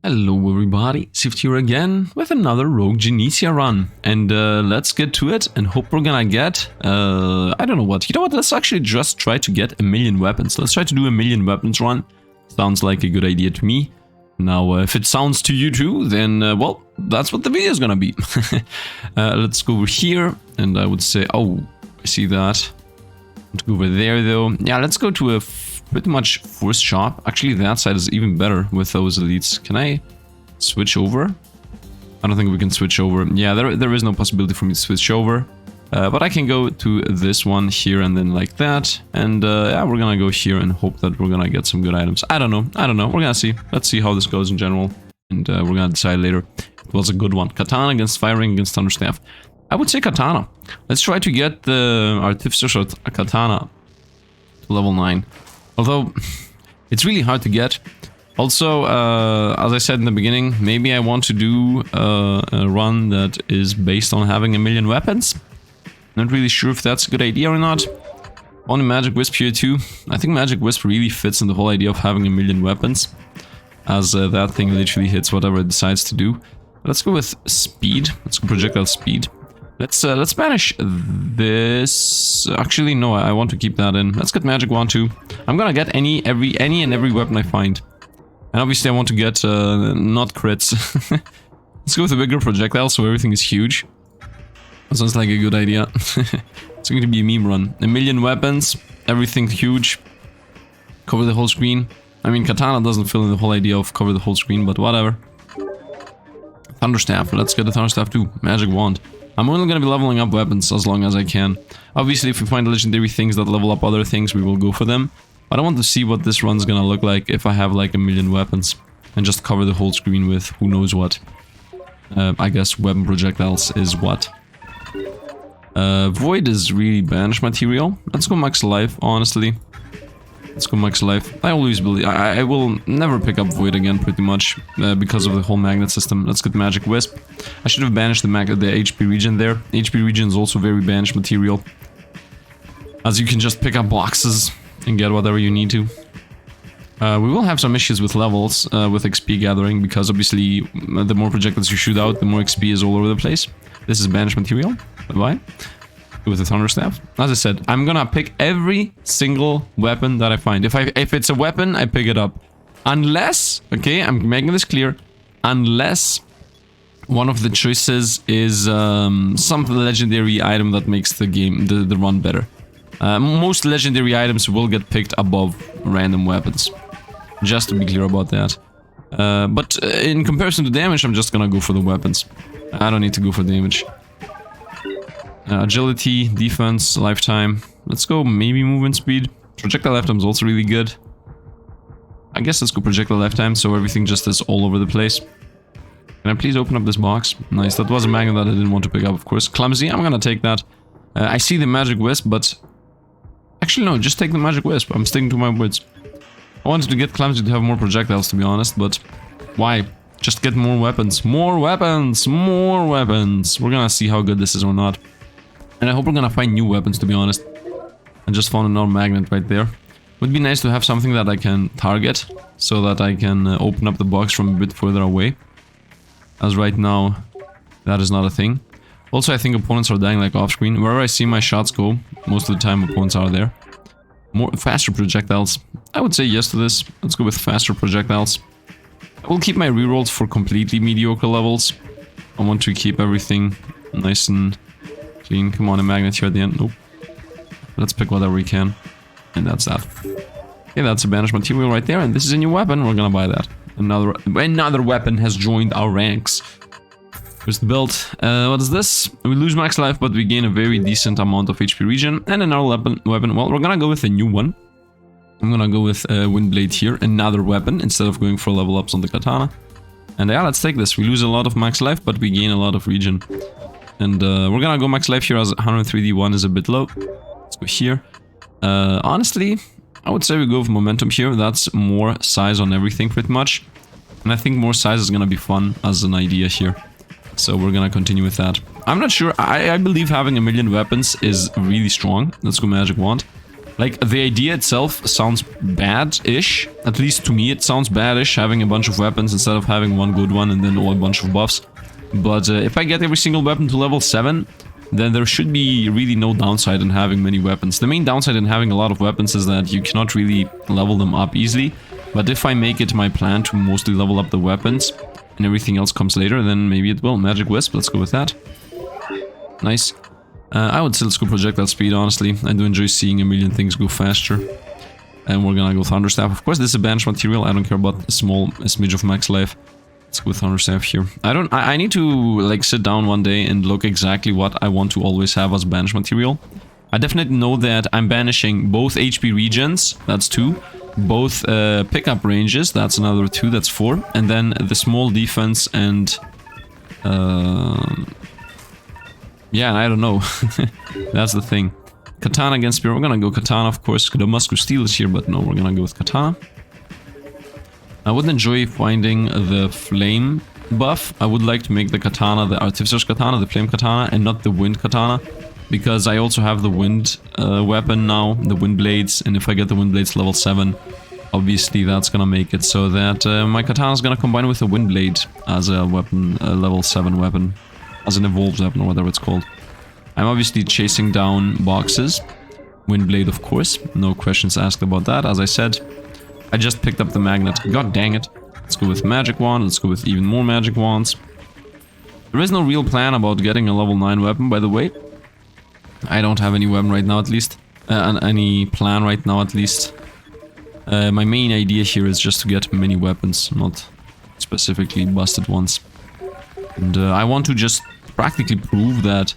Hello everybody, Sifd here again with another Rogue Genesia run. And let's get to it and hope we're gonna get, I don't know what. You know what, let's actually just try to get 1,000,000 weapons. Let's try to do 1,000,000 weapons run. Sounds like a good idea to me. Now, if it sounds to you too, then, well, that's what the video is gonna be. Let's go over here, and I would say, oh, I see that. Let's go over there though. Yeah, let's go to a pretty much forced shop. Actually, that side is even better with those elites. Can I switch over? I don't think we can switch over. Yeah, there is no possibility for me to switch over. But I can go to this one here and then like that. And yeah, we're gonna go here and hope that we're gonna get some good items. I don't know. We're gonna see. Let's see how this goes in general. And we're gonna decide later. It was a good one. Katana against firing against Thunderstaff. I would say Katana. Let's try to get the Artificer Katana to level 9. Although, it's really hard to get. Also, as I said in the beginning, maybe I want to do a run that is based on having 1,000,000 weapons. Not really sure if that's a good idea or not. Only Magic Wisp here too. I think Magic Wisp really fits in the whole idea of having 1,000,000 weapons. As that thing literally hits whatever it decides to do. Let's go with speed. Let's go projectile speed. Let's banish this. Actually, no, I want to keep that in. Let's get Magic Wand too. I'm gonna get any and every weapon I find. And obviously I want to get not crits. Let's go with a bigger projectile so everything is huge. That sounds like a good idea. It's going to be a meme run. 1,000,000 weapons, everything huge. Cover the whole screen. I mean, Katana doesn't fill in the whole idea of cover the whole screen, but whatever. Thunderstaff. Let's get the Thunderstaff too. Magic Wand. I'm only going to be leveling up weapons as long as I can. Obviously, if we find legendary things that level up other things, we will go for them. But I want to see what this run's going to look like if I have like 1,000,000 weapons. And just cover the whole screen with who knows what. I guess weapon projectiles is what. Void is really banished material. Let's go max life, honestly. Let's go max life. I always believe... I will never pick up Void again, pretty much, because of the whole magnet system. Let's get Magic Wisp. I should have banished the HP region there. HP region is also very banished material. As you can just pick up boxes and get whatever you need to. We will have some issues with levels, with XP gathering, because obviously the more projectiles you shoot out, the more XP is all over the place. This is banished material. Bye-bye. With the Thunderstaff. As I said, I'm gonna pick every single weapon that I find. If it's a weapon, I pick it up. Unless, okay, I'm making this clear, unless one of the choices is some legendary item that makes the game, the run better. Most legendary items will get picked above random weapons. Just to be clear about that. But in comparison to damage, I'm just gonna go for the weapons. I don't need to go for damage. Agility, defense, lifetime. Let's go maybe movement speed. Projectile lifetime is also really good. I guess let's go projectile lifetime so everything just is all over the place. Can I please open up this box? Nice, that was a magnet that I didn't want to pick up, of course. Clumsy, I'm gonna take that. I see the Magic Wisp, but... Actually no, just take the Magic Wisp. I'm sticking to my words. I wanted to get Clumsy to have more projectiles, to be honest, but... Why? Just get more weapons. More weapons! More weapons! We're gonna see how good this is or not. And I hope we're gonna find new weapons, to be honest. I just found another magnet right there. Would be nice to have something that I can target, so that I can open up the box from a bit further away. As right now, that is not a thing. Also, I think opponents are dying like off-screen. Wherever I see my shots go, most of the time opponents are there. Faster projectiles. I would say yes to this. Let's go with faster projectiles. I will keep my rerolls for completely mediocre levels. I want to keep everything nice and... clean. Come on, a magnet here at the end. Nope. Let's pick whatever we can. And that's that. Okay, that's a banished material right there. And this is a new weapon. We're gonna buy that. Another weapon has joined our ranks. Here's the build. What is this? We lose max life, but we gain a very decent amount of HP regen. And another weapon. Well, we're gonna go with a new one. I'm gonna go with Windblade here. Another weapon, instead of going for level ups on the katana. And yeah, let's take this. We lose a lot of max life, but we gain a lot of regen. And we're gonna go max life here as 103d1 is a bit low. Let's go here. Honestly, I would say we go with momentum here. That's more size on everything pretty much. And I think more size is gonna be fun as an idea here. So we're gonna continue with that. I'm not sure. I believe having 1,000,000 weapons is really strong. Let's go Magic Wand. Like, the idea itself sounds bad-ish. At least to me it sounds bad-ish, having a bunch of weapons instead of having one good one and then a bunch of buffs. But if I get every single weapon to level 7, then there should be really no downside in having many weapons. The main downside in having a lot of weapons is that you cannot really level them up easily. But if I make it my plan to mostly level up the weapons and everything else comes later, then maybe it will. Magic Wisp, let's go with that. Nice. I would still go projectile speed, honestly. I do enjoy seeing a million things go faster. And we're gonna go Thunderstaff. Of course, this is a banished material. I don't care about a smidge of max life. Let's go with Thunderstaff here. I need to, like, sit down one day and look exactly what I want to always have as banished material. I definitely know that I'm banishing both HP regions, that's 2. Both pickup ranges, that's another 2, that's 4. And then the small defense and... yeah, I don't know. That's the thing. Katana against Spear. We're gonna go Katana, of course. The Muscle Steel is here, but no, we're gonna go with Katana. I would enjoy finding the Flame buff. I would like to make the Katana the Artificer's Katana, the Flame Katana, and not the Wind Katana. Because I also have the Wind weapon now, the Wind Blades. And if I get the Wind Blades level 7, obviously that's gonna make it so that my Katana is gonna combine with the Wind Blade as a weapon, a level 7 weapon. As an evolved weapon or whatever it's called. I'm obviously chasing down boxes. Windblade, of course. No questions asked about that. As I said, I just picked up the magnet. God dang it. Let's go with magic wand. Let's go with even more magic wands. There is no real plan about getting a level 9 weapon, by the way. I don't have any weapon right now, at least. Any plan right now, at least. My main idea here is just to get many weapons, not specifically busted ones. And I want to just practically prove that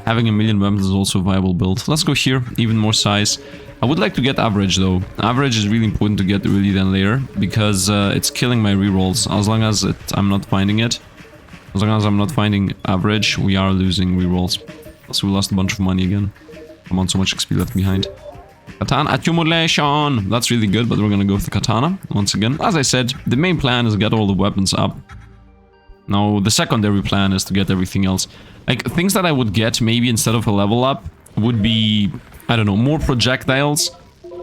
having a million weapons is also a viable build. Let's go here, even more size. I would like to get average though. Average is really important to get early than later, because it's killing my rerolls. As long as I'm not finding it, as long as I'm not finding average, we are losing rerolls. So we lost a bunch of money again. I'm on so much XP left behind. Katana accumulation! That's really good, but we're gonna go with the Katana once again. As I said, the main plan is to get all the weapons up. Now, the secondary plan is to get everything else. Like, things that I would get, maybe instead of a level up, would be, I don't know, more projectiles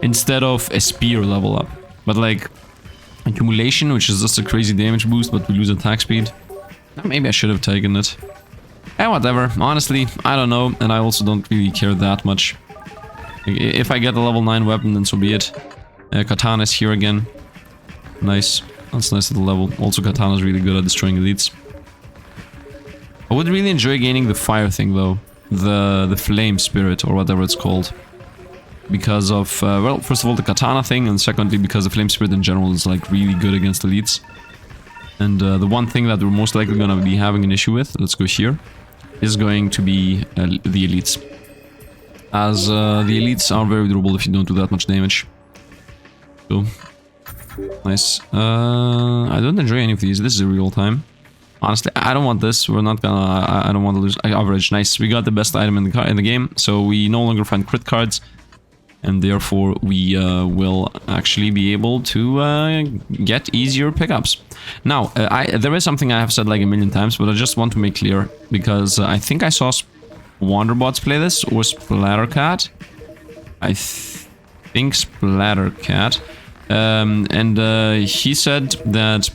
instead of a spear level up. But, like, accumulation, which is just a crazy damage boost, but we lose attack speed. Maybe I should have taken it. Eh, whatever. Honestly, I don't know, and I also don't really care that much. If I get a level 9 weapon, then so be it. Katana is here again. Nice. That's nice at the level. Also, Katana is really good at destroying elites. I would really enjoy gaining the fire thing, though. The flame spirit, or whatever it's called. Because of, well, first of all, the Katana thing, and secondly, because the flame spirit in general is, like, really good against elites. And the one thing that we're most likely gonna be having an issue with, let's go here, is going to be the elites. As the elites are very durable if you don't do that much damage. So... nice. I don't enjoy any of these. This is a real time. Honestly, I don't want this. We're not gonna... I don't want to lose. Average. Nice. We got the best item in the game, so we no longer find crit cards. And therefore, we will actually be able to get easier pickups. Now, there is something I have said like a million times, but I just want to make clear. Because I think I saw Wanderbots play this, or Splattercat. I think Splattercat. He said that,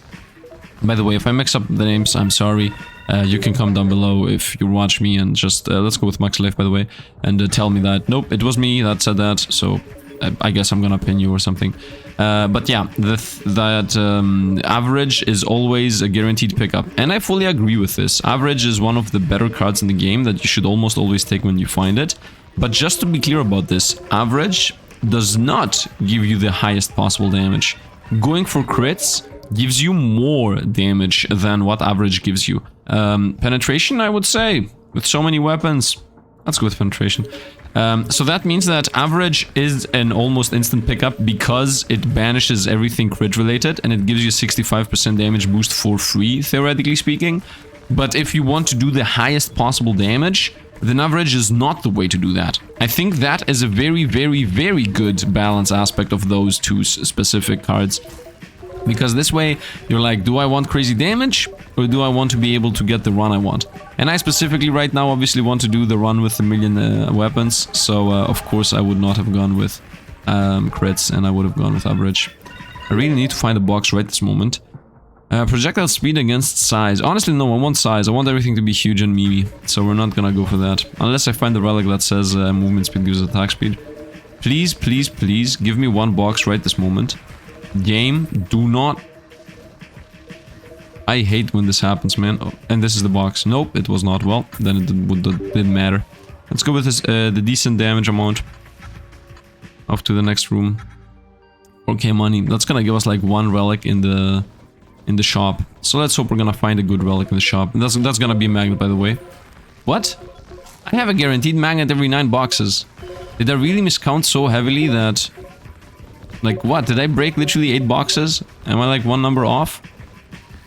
by the way, if I mix up the names, I'm sorry. You can come down below if you watch me and just, let's go with Max Life, by the way, and tell me that, nope, it was me that said that, so I guess I'm gonna pin you or something. But yeah, average is always a guaranteed pickup, and I fully agree with this. Average is one of the better cards in the game that you should almost always take when you find it. But just to be clear about this, average does not give you the highest possible damage. Going for crits gives you more damage than what average gives you. Penetration, I would say, with so many weapons. Let's go with penetration. So that means that average is an almost instant pickup because it banishes everything crit related and it gives you 65% damage boost for free, theoretically speaking. But if you want to do the highest possible damage, then average is not the way to do that. I think that is a very, very, very good balance aspect of those two specific cards. Because this way, you're like, do I want crazy damage? Or do I want to be able to get the run I want? And I specifically right now obviously want to do the run with the million weapons. So, of course, I would not have gone with crits, and I would have gone with average. I really need to find a box right this moment. Projectile speed against size. Honestly, no, I want size. I want everything to be huge and meaty, so we're not gonna go for that. Unless I find the relic that says movement speed gives attack speed. Please, please, please, give me one box right this moment. Game, do not... I hate when this happens, man. Oh, and this is the box. Nope, it was not. Well, then it didn't matter. Let's go with this, the decent damage amount. Off to the next room. Okay, money. That's gonna give us like one relic in the shop. So let's hope we're gonna find a good relic in the shop. And that's gonna be a magnet, by the way. What? I have a guaranteed magnet every 9 boxes. Did I really miscount so heavily that... Like what? Did I break literally 8 boxes? Am I like one number off?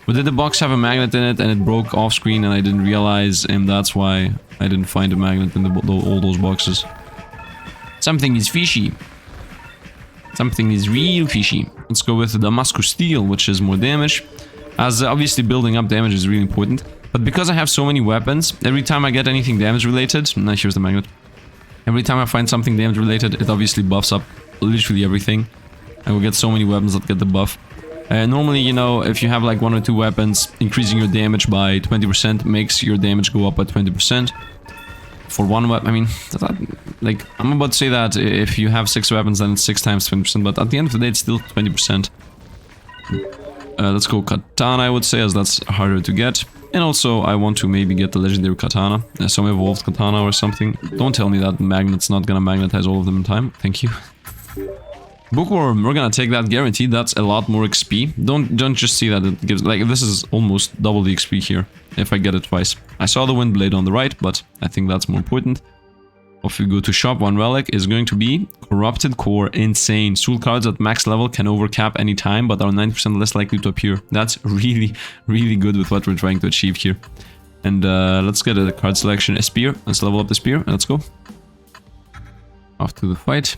Or did the box have a magnet in it and it broke off screen and I didn't realize, and that's why I didn't find a magnet in all those boxes? Something is fishy. Something is real fishy. Let's go with the Damascus Steel, which is more damage. As obviously building up damage is really important. But because I have so many weapons, every time I get anything damage related... Nah, here's the magnet. Every time I find something damage related, it obviously buffs up literally everything. I will get so many weapons that get the buff. Normally, you know, if you have like 1 or 2 weapons, increasing your damage by 20% makes your damage go up by 20%. For one weapon, I mean, like, I'm about to say that if you have 6 weapons, then it's 6 times 20%, but at the end of the day, it's still 20%. Let's go Katana, I would say, as that's harder to get. And also, I want to maybe get the legendary Katana, some evolved Katana or something. Don't tell me that magnet's not gonna magnetize all of them in time. Thank you. Bookworm, we're gonna take that guaranteed. That's a lot more XP. Don't just see that it gives, like, this is almost double the XP here, if I get it twice. I saw the wind blade on the right, but I think that's more important. If we go to shop, one relic is going to be Corrupted Core. Insane. Soul cards at max level can overcap any time, but are 90% less likely to appear. That's really, really good with what we're trying to achieve here. And let's get a card selection, a spear. Let's level up the spear. Let's go. Off to the fight.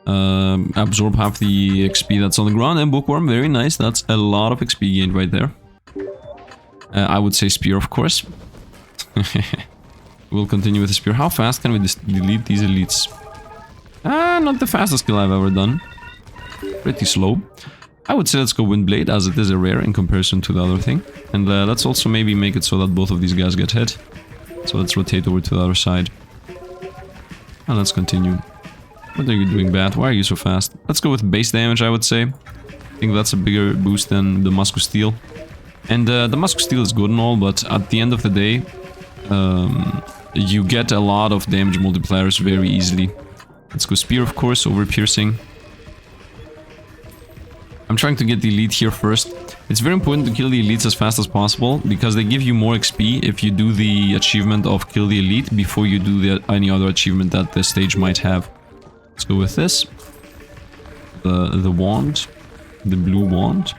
Absorb half the XP that's on the ground. And Bookworm, very nice. That's a lot of XP gained right there. I would say spear, of course. We'll continue with the spear. How fast can we delete these elites? Not the fastest kill I've ever done. Pretty slow. I would say let's go Windblade, as it is a rare in comparison to the other thing. And let's also maybe make it so that both of these guys get hit. So let's rotate over to the other side. And let's continue. What are you doing, Bat? Why are you so fast? Let's go with base damage, I would say. I think that's a bigger boost than the Damascus Steel. And the Damascus Steel is good and all, but at the end of the day, you get a lot of damage multipliers very easily. Let's go Spear, of course, over Piercing. I'm trying to get the elite here first. It's very important to kill the elites as fast as possible, because they give you more XP if you do the achievement of kill the elite before you do any other achievement that the stage might have. Let's go with this. The wand. The blue wand.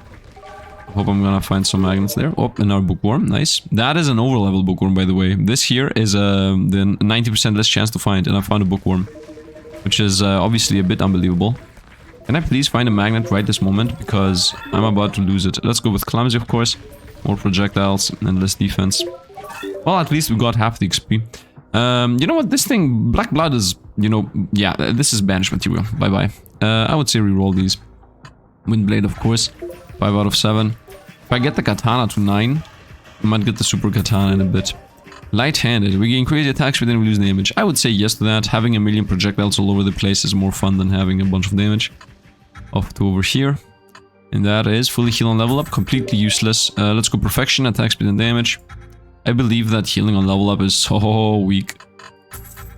Hope I'm gonna find some magnets there. Oh, another Bookworm. Nice. That is an overlevel Bookworm, by the way. This here is the 90% less chance to find, and I found a Bookworm. Which is obviously a bit unbelievable. Can I please find a magnet right this moment? Because I'm about to lose it. Let's go with Clumsy, of course. More projectiles and less defense. Well, at least we got half the XP. You know what? This thing, Black Blood is, you know, yeah, this is banished material. Bye-bye. I would say reroll these. Windblade, of course. 5 out of 7. If I get the Katana to 9, I might get the Super Katana in a bit. Light-handed. We gain crazy attacks, but then we lose damage. I would say yes to that. Having a million projectiles all over the place is more fun than having a bunch of damage. Off to over here. And that is fully heal and level up. Completely useless. Let's go Perfection, attack speed and damage. I believe that healing on level up is so weak.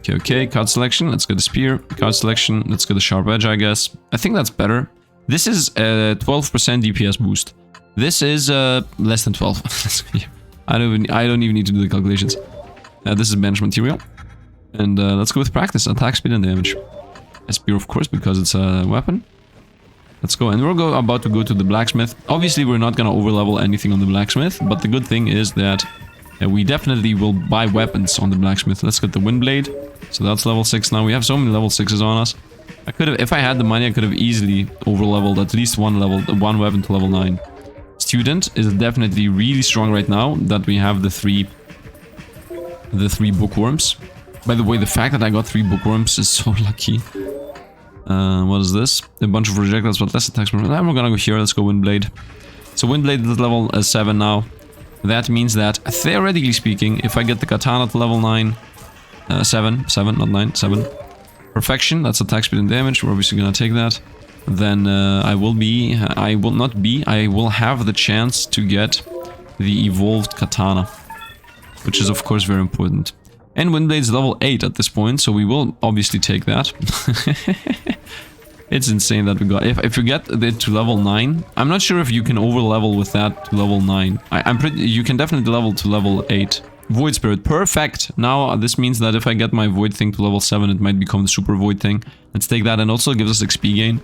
Okay, card selection. Let's get the Spear. Card selection. Let's get the Sharp Edge, I guess. I think that's better. This is a 12% DPS boost. This is less than 12. I don't even need to do the calculations. This is banished material. And let's go with practice. Attack speed and damage. A spear, of course, because it's a weapon. Let's go. And we're about to go to the blacksmith. Obviously, we're not going to overlevel anything on the blacksmith. But the good thing is that we definitely will buy weapons on the blacksmith. Let's get the Windblade. So that's level 6 now. We have so many level 6s on us. I could have, if I had the money, I could have easily overleveled at least one weapon to level 9. Student is definitely really strong right now that we have the three Bookworms. By the way, the fact that I got 3 Bookworms is so lucky. What is this? A bunch of projectiles, but less attacks. We're gonna go here. Let's go Windblade. So Windblade is level 7 now. That means that, theoretically speaking, if I get the katana to level 9... 7, not 9, 7. Perfection, that's attack speed and damage. We're obviously gonna take that. Then I will have the chance to get the evolved katana. Which is of course very important. And Windblade is level 8 at this point, so we will obviously take that. It's insane that we got... If you get it to level 9, I'm not sure if you can over-level with that to level 9. You can definitely level to level 8. Void Spirit, perfect! Now this means that if I get my Void thing to level 7, it might become the Super Void thing. Let's take that, and also gives us XP gain,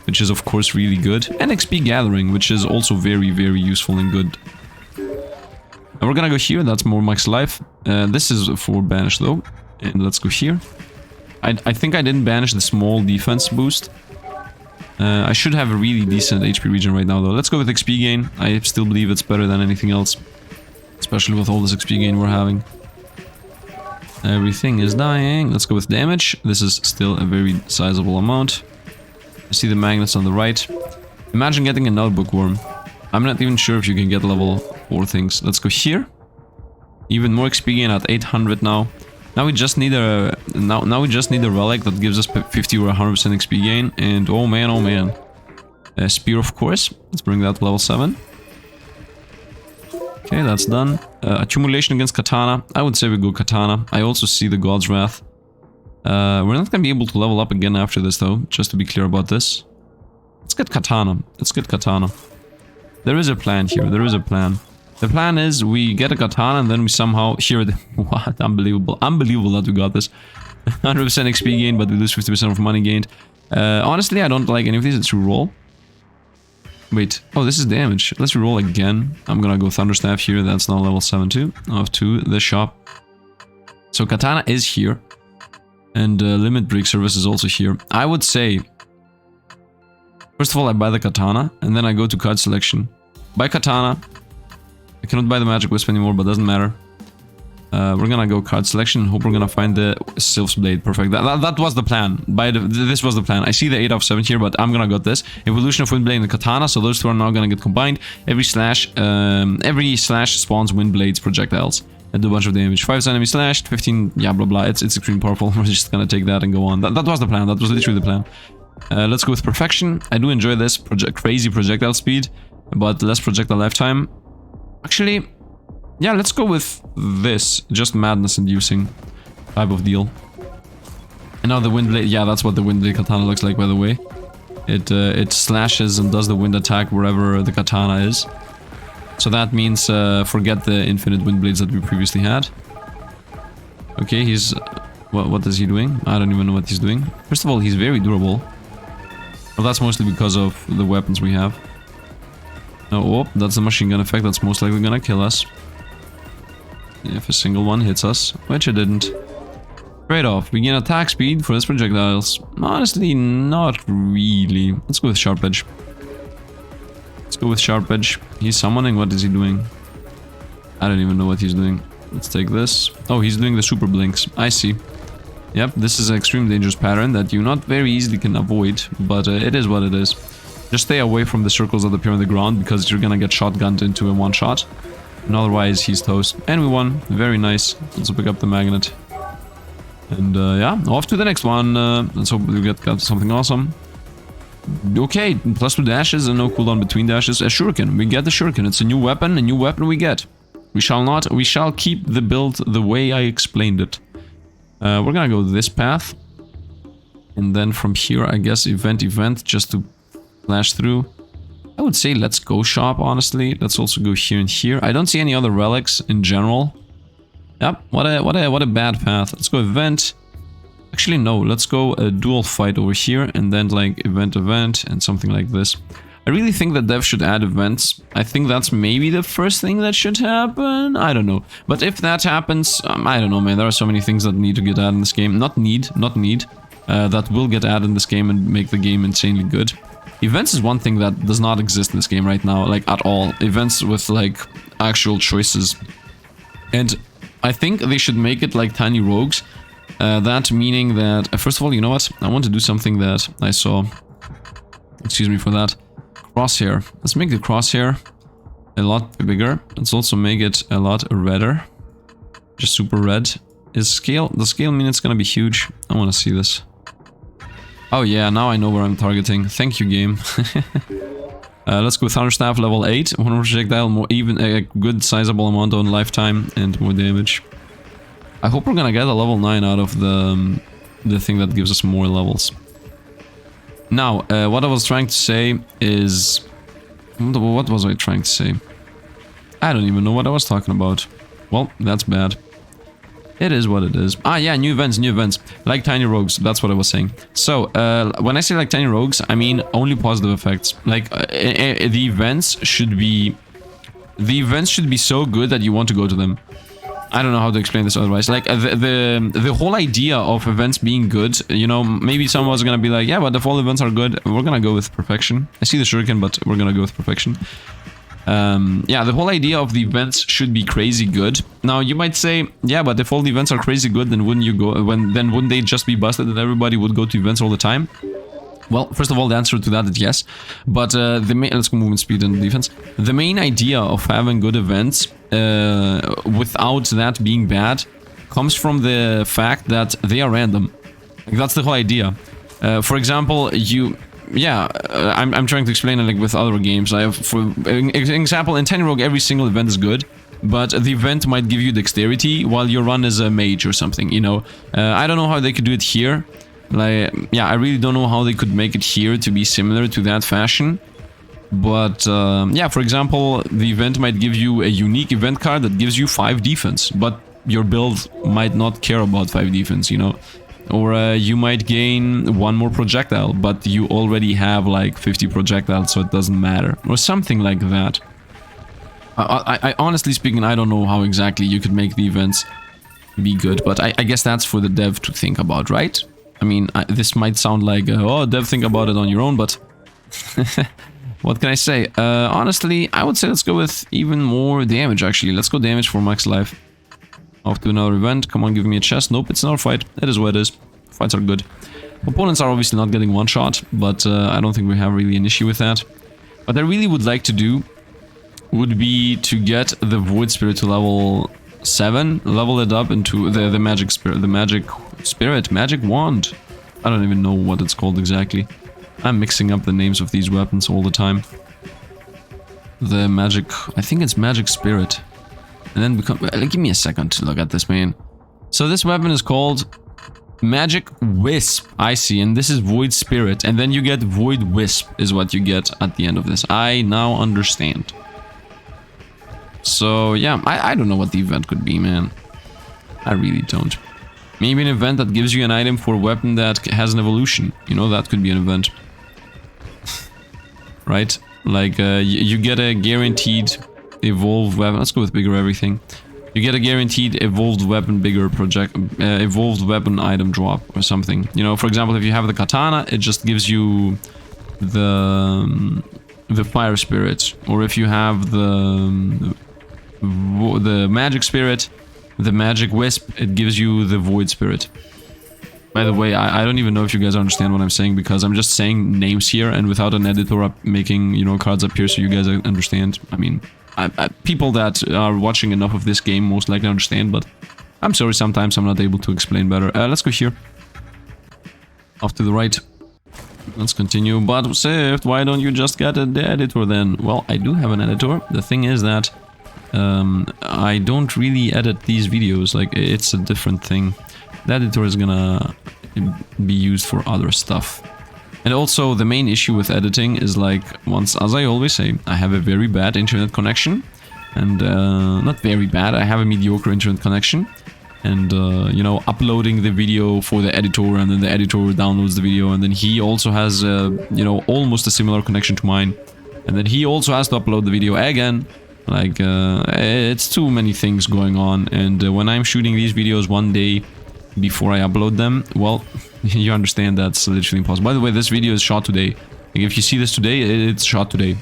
which is of course really good. And XP Gathering, which is also very, very useful and good. And we're gonna go here, that's more max life. This is for banish though. And let's go here. I think I didn't banish the small defense boost. I should have a really decent HP regen right now though. Let's go with XP gain. I still believe it's better than anything else. Especially with all this XP gain we're having. Everything is dying. Let's go with damage. This is still a very sizable amount. I see the magnets on the right. Imagine getting another bookworm. I'm not even sure if you can get level 4 things. Let's go here. Even more XP gain at 800 now. Now we just need a relic that gives us 50 or 100% XP gain. And oh man. A spear, of course. Let's bring that to level 7. Okay, that's done. Accumulation against katana. I would say we go katana. I also see the God's Wrath. We're not gonna be able to level up again after this though, just to be clear about this. Let's get katana. There is a plan here, there is a plan. The plan is we get a katana and then we somehow... What? Unbelievable. Unbelievable that we got this. 100% XP gain, but we lose 50% of money gained. Honestly, I don't like any of these. Let's reroll. Wait. Oh, this is damage. Let's reroll again. I'm gonna go Thunderstaff here. That's now level 7 too. Off to the shop. So katana is here. And limit break service is also here. I would say... First of all, I buy the katana. And then I go to card selection. Buy katana. I cannot buy the magic wisp anymore, but doesn't matter. We're gonna go card selection. Hope we're gonna find the Sylph's Blade. Perfect. That was the plan. This was the plan. I see the 8 of 7 here, but I'm gonna get this. Evolution of Windblade and the katana, so those two are now gonna get combined. Every slash spawns Windblade's projectiles. And do a bunch of damage. 5 enemies slashed, 15, yeah, blah blah. It's extremely powerful. We're just gonna take that and go on. That was the plan. That was literally the plan. Let's go with perfection. I do enjoy this crazy projectile speed, but less projectile lifetime. Actually, yeah, let's go with this. Just madness inducing type of deal. And now the Windblade, yeah, that's what the Windblade katana looks like, by the way. It slashes and does the wind attack wherever the katana is. So that means forget the infinite Windblades that we previously had. Okay, he's... What is he doing? I don't even know what he's doing. First of all, he's very durable. Well, that's mostly because of the weapons we have. Oh, that's the machine gun effect. That's most likely gonna kill us. If a single one hits us, which it didn't. Trade off. We gain attack speed for his projectiles. Honestly, not really. Let's go with Sharp Edge. Let's go with Sharp Edge. He's summoning. What is he doing? I don't even know what he's doing. Let's take this. Oh, he's doing the super blinks. I see. Yep, this is an extremely dangerous pattern that you not very easily can avoid, but it is what it is. Just stay away from the circles that appear on the ground, because you're gonna get shotgunned into a one shot. And otherwise, he's toast. And we won. Very nice. Let's pick up the magnet. And yeah, off to the next one. Let's hope we got something awesome. Okay, +2 dashes and no cooldown between dashes. A shuriken. We get the shuriken. It's a new weapon we get. We shall keep the build the way I explained it. We're gonna go this path. And then from here, I guess event, just to flash through. I would say let's go shop, honestly. Let's also go here and here. I don't see any other relics in general. Yep, what a bad path. Let's go event. Actually, no, let's go a dual fight over here, and then like event, and something like this. I really think that dev should add events. I think that's maybe the first thing that should happen. I don't know. But if that happens, I don't know, man. There are so many things that need to get added in this game. Not need. That will get added in this game and make the game insanely good. Events is one thing that does not exist in this game right now, like at all. Events with like actual choices. And I think they should make it like tiny rogues. That meaning that, first of all, you know what? I want to do something that I saw. Excuse me for that. Crosshair. Let's make the crosshair a lot bigger. Let's also make it a lot redder. Just super red. The scale mean it's gonna be huge. I want to see this. Oh yeah, now I know where I'm targeting. Thank you, game. Let's go Thunderstaff level 8. One projectile, more even a good sizable amount on lifetime and more damage. I hope we're gonna get a level 9 out of the thing that gives us more levels. Now, what I was trying to say is... What was I trying to say? I don't even know what I was talking about. Well, that's bad. It is what it is. Ah, yeah, new events. Like tiny rogues, that's what I was saying. So, when I say like tiny rogues, I mean only positive effects. Like, the events should be so good that you want to go to them. I don't know how to explain this otherwise. Like, the whole idea of events being good, you know, maybe someone's gonna be like, yeah, but if all events are good, we're gonna go with perfection. I see the shuriken, but we're gonna go with perfection. Yeah, the whole idea of the events should be crazy good. Now, you might say, yeah, but if all the events are crazy good, then wouldn't you go, then wouldn't they just be busted and everybody would go to events all the time? Well, first of all, the answer to that is yes. But let's go movement speed and defense. The main idea of having good events, without that being bad, comes from the fact that they are random. Like, that's the whole idea. For example, I'm trying to explain it like with other games. For example, in Tiny Rogue, every single event is good, but the event might give you dexterity while your run is a mage or something, you know. I don't know how they could do it here. Like, yeah, I really don't know how they could make it here to be similar to that fashion. But, yeah, for example, the event might give you a unique event card that gives you 5 defense, but your build might not care about 5 defense, you know. Or you might gain 1 more projectile, but you already have like 50 projectiles, so it doesn't matter. Or something like that. I honestly speaking, I don't know how exactly you could make the events be good, but I guess that's for the dev to think about, right? I mean, this might sound like, oh, dev, think about it on your own, but... what can I say? Honestly, I would say let's go with even more damage, actually. Let's go damage for max life. Off to another event. Come on, give me a chest. Nope, it's another fight. It is what it is. Fights are good. Opponents are obviously not getting one shot, but I don't think we have really an issue with that. What I really would like to do would be to get the Void Spirit to level 7, level it up into the Magic Spirit, Magic Wand. I don't even know what it's called exactly. I'm mixing up the names of these weapons all the time. The Magic, I think it's Magic Spirit. And then become, give me a second to look at this, man. So this weapon is called Magic Wisp, I see, and this is Void Spirit, and then you get Void Wisp is what you get at the end of this. I now understand. So yeah, I don't know what the event could be, man. I really don't. Maybe an event that gives you an item for a weapon that has an evolution. You know, that could be an event. Right? Like, you get a guaranteed evolved weapon. Let's go with bigger everything. You get a guaranteed evolved weapon, bigger evolved weapon item drop or something. You know, for example, if you have the katana, it just gives you the fire spirit. Or if you have the magic spirit, the magic wisp, it gives you the void spirit. By the way, I don't even know if you guys understand what I'm saying, because I'm just saying names here and without an editor up making, you know, cards up here so you guys understand. I mean, people that are watching enough of this game most likely understand, but I'm sorry, sometimes I'm not able to explain better. Let's go here. Off to the right. Let's continue. But Sifd, why don't you just get the editor then? Well, I do have an editor. The thing is that I don't really edit these videos. Like, it's a different thing. The editor is gonna be used for other stuff. And also, the main issue with editing is, like, as I always say, I have a very bad internet connection. And, not very bad, I have a mediocre internet connection. And, you know, uploading the video for the editor, and then the editor downloads the video, and then he also has, you know, almost a similar connection to mine. And then he also has to upload the video again. Like, it's too many things going on. And when I'm shooting these videos one day before I upload them, well, you understand that's literally impossible. By the way, this video is shot today. Like, if you see this today, it's shot today.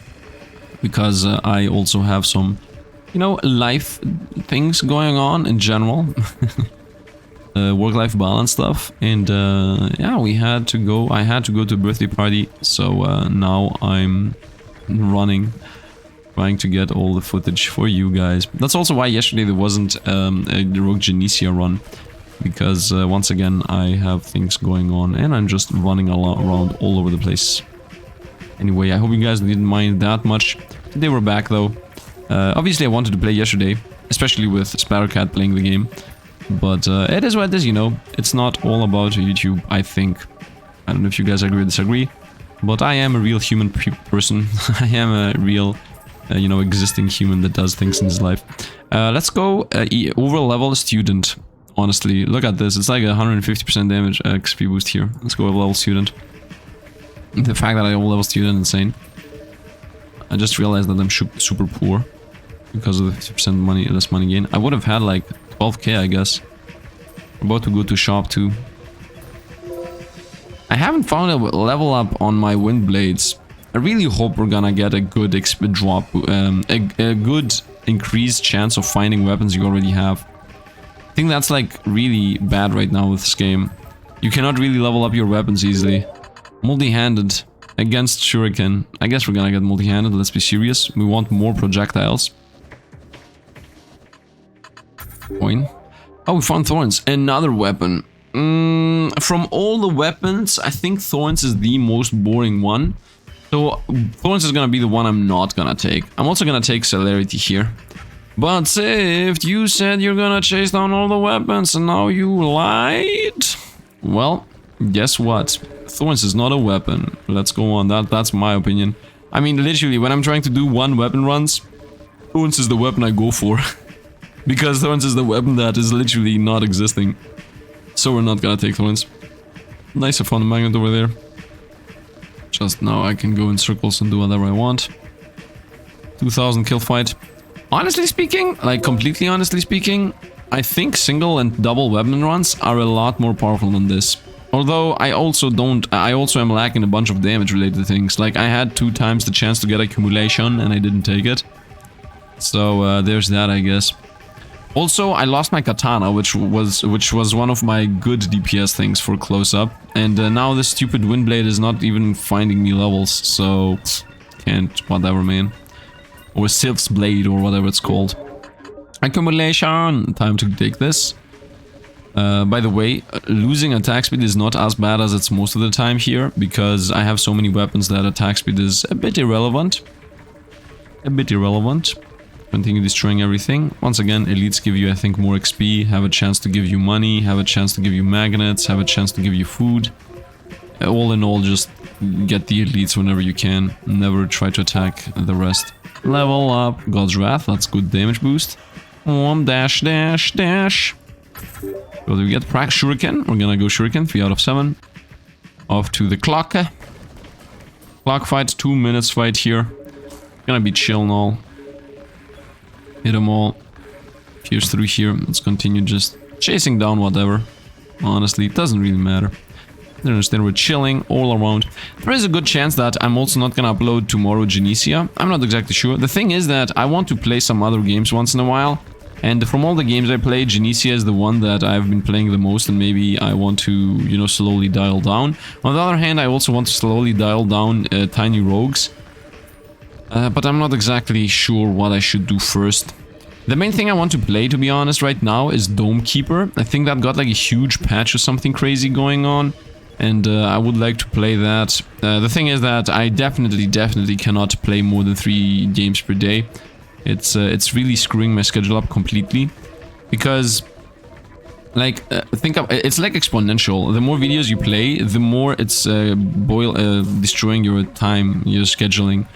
Because I also have some, you know, life things going on in general. work-life balance stuff, and yeah, I had to go to a birthday party, so now I'm running, trying to get all the footage for you guys. That's also why yesterday there wasn't a Rogue Genesia run, because once again I have things going on and I'm just running around all over the place. Anyway, I hope you guys didn't mind that much. Today we're back though. Obviously I wanted to play yesterday, especially with Spattercat playing the game. But it is what it is, you know. It's not all about YouTube, I think. I don't know if you guys agree or disagree, but I am a real human person. I am a real, you know, existing human that does things in his life. Let's go over-level student. Honestly, look at this. It's like a 150% damage XP boost here. Let's go over-level student. The fact that I over-level student, insane. I just realized that I'm super poor because of the 50% money, less money gain. I would have had like 12k, I guess. I'm about to go to shop too. I haven't found a level up on my wind blades. I really hope we're gonna get a good XP drop, a good increased chance of finding weapons you already have. I think that's like really bad right now with this game. You cannot really level up your weapons easily. Multi-handed against shuriken. I guess we're gonna get multi-handed, let's be serious. We want more projectiles. Coin. Oh, we found thorns. Another weapon. From all the weapons, I think thorns is the most boring one. So thorns is gonna be the one I'm not gonna take. I'm also gonna take celerity here. But Sifd, you said you're gonna chase down all the weapons and now you lied? Well, guess what? Thorns is not a weapon. Let's go on. That's my opinion. I mean, literally, when I'm trying to do one weapon runs, thorns is the weapon I go for. Because thorns is the weapon that is literally not existing. So we're not gonna take thorns. Nice, I found a magnet over there. Just now I can go in circles and do whatever I want. 2000 kill fight. Honestly speaking, like completely honestly speaking, I think single and double weapon runs are a lot more powerful than this. Although I also am lacking a bunch of damage related things. Like I had 2 times the chance to get accumulation and I didn't take it. So there's that, I guess. Also, I lost my katana, which was one of my good DPS things for close-up. And now this stupid windblade is not even finding me levels, so can't, whatever, man. Or Sifd's blade, or whatever it's called. Accumulation! Time to take this. By the way, losing attack speed is not as bad as it's most of the time here, because I have so many weapons that attack speed is a bit irrelevant. Continue destroying everything. Once again, elites give you, I think, more XP, have a chance to give you money, have a chance to give you magnets, have a chance to give you food. All in all, just get the elites whenever you can. Never try to attack the rest. Level up. God's Wrath, that's good damage boost. Dash, dash, dash. What do we get? Shuriken. We're gonna go Shuriken, 3 out of 7. Off to the clock. Clock fight, 2 minutes fight here. Gonna be chill and all. Hit them all. Pierce through here. Let's continue just chasing down whatever. Honestly, it doesn't really matter. I understand we're chilling all around. There is a good chance that I'm also not gonna upload tomorrow Genesia. I'm not exactly sure. The thing is that I want to play some other games once in a while. And from all the games I play, Genesia is the one that I've been playing the most, and maybe I want to, you know, slowly dial down. On the other hand, I also want to slowly dial down Tiny Rogues. But I'm not exactly sure what I should do first. The main thing I want to play, to be honest, right now is Dome Keeper. I think that got like a huge patch or something crazy going on. And I would like to play that. The thing is that I definitely cannot play more than 3 games per day. It's really screwing my schedule up completely. Because, like, it's like exponential. The more videos you play, the more it's destroying your time, your scheduling.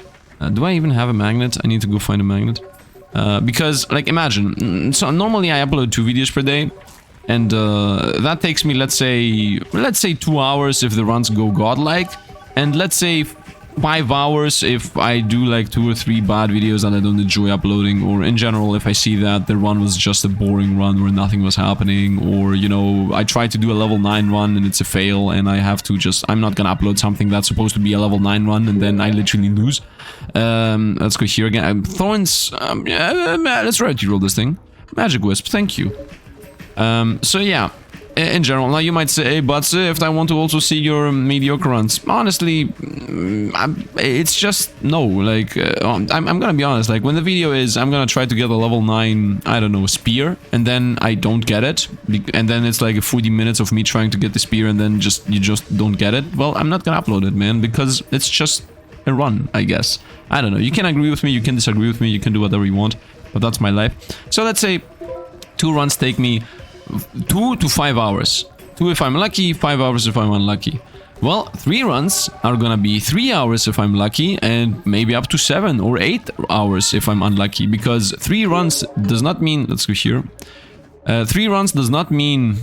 Do I even have a magnet? I need to go find a magnet. Because, like, imagine, so normally I upload 2 videos per day, and that takes me, let's say 2 hours if the runs go godlike, and let's say 5 hours if I do like 2 or 3 bad videos that I don't enjoy uploading, or in general if I see that the run was just a boring run where nothing was happening, or, you know, I tried to do a level 9 run and it's a fail and I have to I'm not gonna upload something that's supposed to be a level 9 run and then I literally lose. Let's go here again. Thorns, let's rarity roll this thing. Magic Wisp, thank you. So yeah, in general. Now you might say, hey, but Sifd, I want to also see your mediocre runs. Honestly, it's just no. Like, I'm gonna be honest. Like, when the video is, I'm gonna try to get a level 9, I don't know, spear, and then I don't get it, and then it's like 40 minutes of me trying to get the spear, and then you just don't get it. Well, I'm not gonna upload it, man, because it's just a run, I guess. I don't know. You can agree with me, you can disagree with me, you can do whatever you want, but that's my life. So let's say 2 runs take me 2 to 5 hours. 2 if I'm lucky, 5 hours if I'm unlucky. Well, 3 runs are gonna be 3 hours if I'm lucky, and maybe up to 7 or 8 hours if I'm unlucky, because 3 runs does not mean, let's go here. 3 runs does not mean,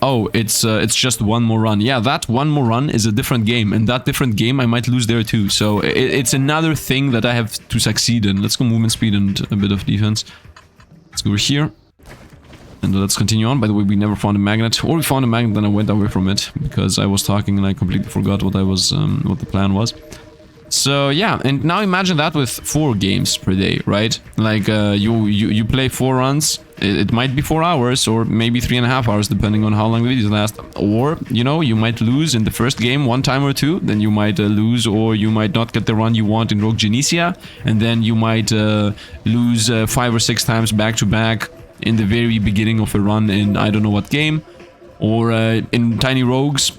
oh, it's just 1 more run. Yeah, that 1 more run is a different game, and that different game I might lose there too. So it's another thing that I have to succeed in. Let's go movement speed and a bit of defense. Let's go over here. And let's continue on. By the way, we never found a magnet, or we found a magnet, then I went away from it because I was talking and I completely forgot what what the plan was. So yeah, and now imagine that with 4 games per day, right? Like you play 4 runs. It might be 4 hours or maybe 3.5 hours, depending on how long the videos last. Or you know, you might lose in the first game 1 time or 2. Then you might lose, or you might not get the run you want in Rogue Genesia, and then you might lose 5 or 6 times back to back in the very beginning of a run in I don't know what game, or in Tiny Rogues.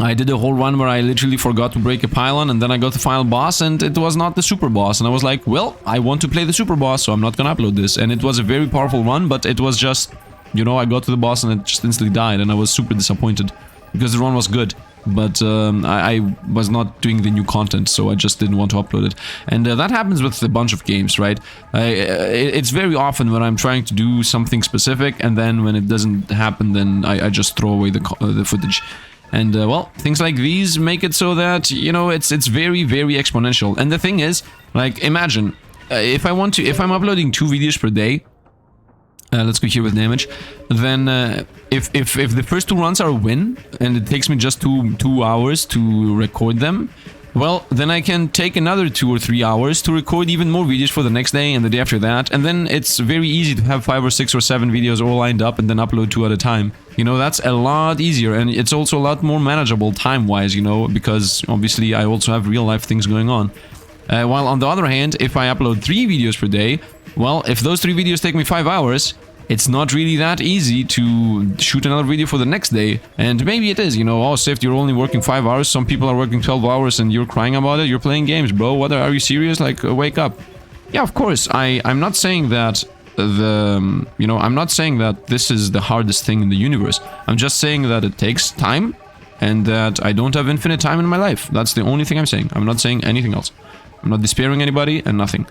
I did a whole run where I literally forgot to break a pylon, and then I got the final boss, and it was not the super boss, and I was like, well, I want to play the super boss, so I'm not gonna upload this. And it was a very powerful run, but it was just, you know, I got to the boss and it just instantly died, and I was super disappointed because the run was good, but I was not doing the new content, so I just didn't want to upload it. And that happens with a bunch of games, right? It's very often when I'm trying to do something specific, and then when it doesn't happen, then I just throw away the footage. And well, things like these make it so that, you know, it's very, very exponential. And the thing is, like, imagine if I'm uploading 2 videos per day. Let's go here with damage. Then if the first 2 runs are a win, and it takes me just 2 hours to record them, well, then I can take another 2 or 3 hours to record even more videos for the next day and the day after that, and then it's very easy to have 5 or 6 or 7 videos all lined up and then upload 2 at a time. You know, that's a lot easier, and it's also a lot more manageable time-wise, you know, because obviously I also have real-life things going on. While on the other hand, if I upload 3 videos per day, well, if those 3 videos take me 5 hours, it's not really that easy to shoot another video for the next day. And maybe it is, you know, oh, Sifd, you're only working 5 hours, some people are working 12 hours and you're crying about it, you're playing games, bro, what are you serious? Like, wake up. Yeah, of course, I'm not saying that I'm not saying that this is the hardest thing in the universe. I'm just saying that it takes time, and that I don't have infinite time in my life. That's the only thing I'm saying. I'm not saying anything else. I'm not despairing anybody and nothing.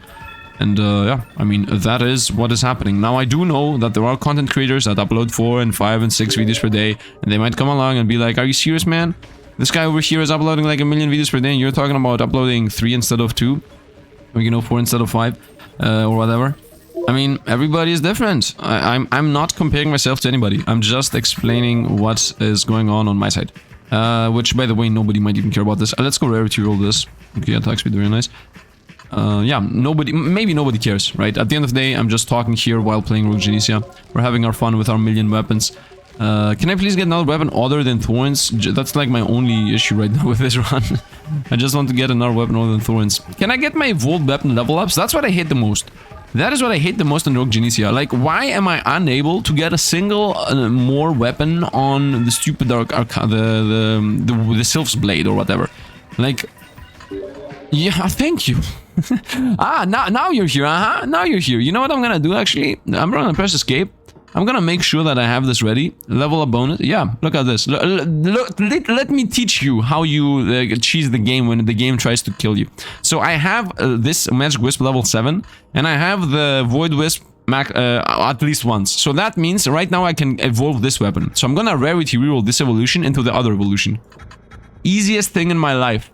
And yeah, I mean, that is what is happening. Now, I do know that there are content creators that upload 4 and 5 and 6 videos per day, and they might come along and be like, are you serious, man? This guy over here is uploading like 1 million videos per day, and you're talking about uploading 3 instead of 2, or, you know, 4 instead of 5, or whatever. I mean, everybody is different. I'm not comparing myself to anybody. I'm just explaining what is going on my side. Which, by the way, nobody might even care about this. Let's go rarity roll this. Okay, attack speed, very nice. Yeah, maybe nobody cares, right? At the end of the day, I'm just talking here while playing Rogue Genesia. We're having our fun with our 1,000,000 weapons. Can I please get another weapon other than thorns? That's like my only issue right now with this run. I just want to get another weapon other than thorns. Can I get my evolved weapon level ups? That's what I hate the most. That is what I hate the most in Rogue Genesia. Like, why am I unable to get a single more weapon on the stupid the Sylph's blade or whatever? Like, yeah, thank you. Now you're here, now you're here. You know what I'm gonna do, actually? I'm gonna press escape. I'm gonna make sure that I have this ready. Level up bonus. Yeah, look at this. Let me teach you how you cheese the game when the game tries to kill you. So I have this Magic Wisp level 7, and I have the Void Wisp at least once. So that means right now I can evolve this weapon. So I'm gonna rarity reroll this evolution into the other evolution. Easiest thing in my life.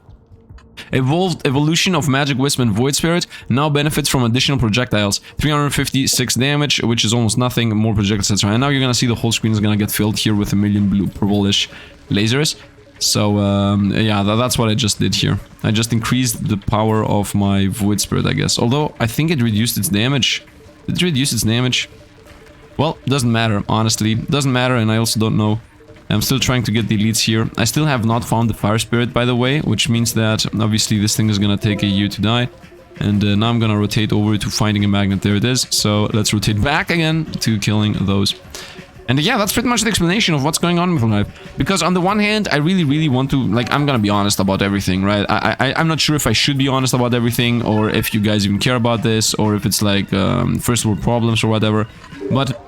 Evolved evolution of Magic Wisp and Void Spirit now benefits from additional projectiles. 356 damage, which is almost nothing, more projectiles, etc. And now you're gonna see the whole screen is gonna get filled here with 1,000,000 blue purplish lasers. So yeah, that's what I just did here. I just increased the power of my Void Spirit, I guess. Although I think it reduced its damage. Did it reduce its damage? Well, doesn't matter, honestly. Doesn't matter, and I also don't know. I'm still trying to get the elites here. I still have not found the fire spirit, by the way, which means that obviously this thing is gonna take a year to die. And now I'm gonna rotate over to finding a magnet. There it is. So let's rotate back again to killing those. And yeah, that's pretty much the explanation of what's going on with life. Because on the one hand, I really want to, like, I'm gonna be honest about everything, right? I'm not sure if I should be honest about everything, or if you guys even care about this, or if it's like first world problems or whatever. But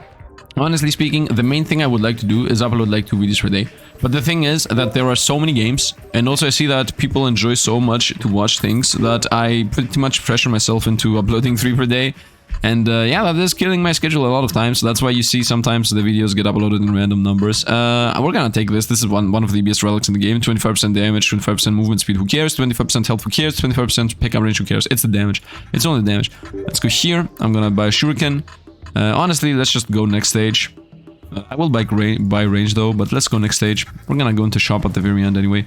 honestly speaking, the main thing I would like to do is upload like 2 videos per day. But the thing is that there are so many games, and also I see that people enjoy so much to watch things that I pretty much pressure myself into uploading 3 per day. And yeah, that is killing my schedule a lot of times. So that's why you see sometimes the videos get uploaded in random numbers. We're gonna take this. This is one of the best relics in the game. 25% damage, 25% movement speed, who cares? 25% health, who cares? 25% pickup range, who cares? It's the damage. It's only the damage. Let's go here. I'm gonna buy a shuriken. Honestly, let's just go next stage. I will buy range though, but let's go next stage. We're gonna go into shop at the very end anyway.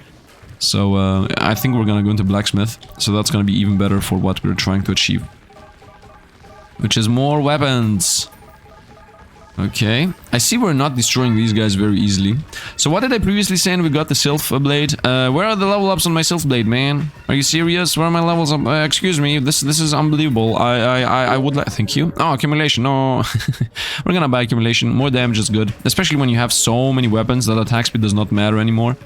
So I think we're gonna go into blacksmith. So that's gonna be even better for what we're trying to achieve, which is more weapons. Okay, I see we're not destroying these guys very easily. So what did I previously say? We got the Sylph blade. Where are the level ups on my Sylph blade, man? Are you serious? Where are my levels up? Excuse me, this is unbelievable. I would like. Thank you. Oh, accumulation. No, we're gonna buy accumulation. More damage is good, especially when you have so many weapons that attack speed does not matter anymore.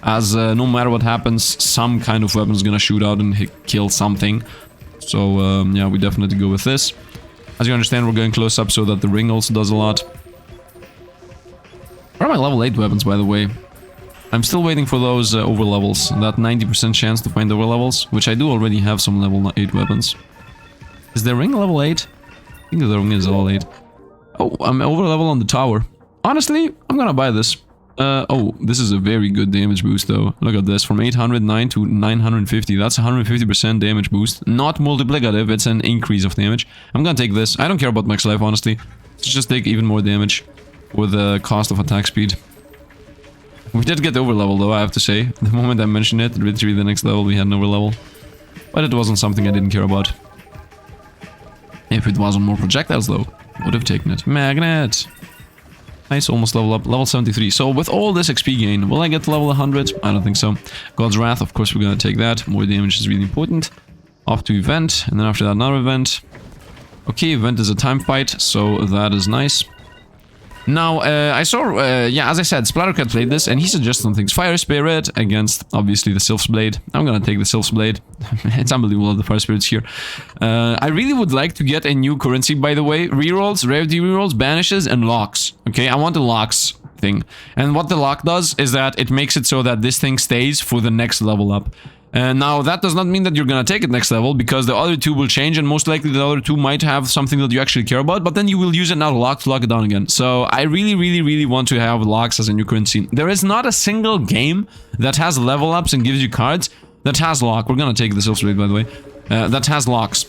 As no matter what happens, some kind of weapon is gonna shoot out and kill something. So yeah, we definitely go with this. As you understand, we're going close up so that the ring also does a lot. Where are my level 8 weapons, by the way? I'm still waiting for those over levels. That 90% chance to find over levels, which I do already have some level 8 weapons. Is the ring level 8? I think the ring is level 8. Oh, I'm over level on the tower. Honestly, I'm gonna buy this. Oh, this is a very good damage boost though. Look at this, from 809 to 950. That's 150% damage boost. Not multiplicative, it's an increase of damage. I'm gonna take this. I don't care about max life, honestly. Let's just take even more damage with the cost of attack speed. We did get over level though, I have to say. The moment I mentioned it, literally the next level we had an over level. But it wasn't something I didn't care about. If it wasn't more projectiles though, would have taken it. Magnet! Nice, almost level up, level 73. So with all this XP gain, will I get to level 100? I don't think so. God's Wrath, of course we're gonna take that. More damage is really important. Off to event, and then after that another event. Okay, event is a time fight, so that is nice. Now, I saw, yeah, as I said, Splattercat played this, and he suggested some things. Fire Spirit against, obviously, the Sylph's Blade. I'm gonna take the Sylph's Blade. It's unbelievable, the Fire Spirit's here. I really would like to get a new currency, by the way. Rerolls, rarity rerolls, banishes, and locks. Okay, I want the locks thing. And what the lock does is that it makes it so that this thing stays for the next level up. Now, that does not mean that you're gonna take it next level, because the other two will change, and most likely the other two might have something that you actually care about, but then you will use it now to lock it down again. So, I really want to have locks as a new currency. There is not a single game that has level ups and gives you cards that has lock. We're gonna take the Sylph's Blade, by the way. That has locks.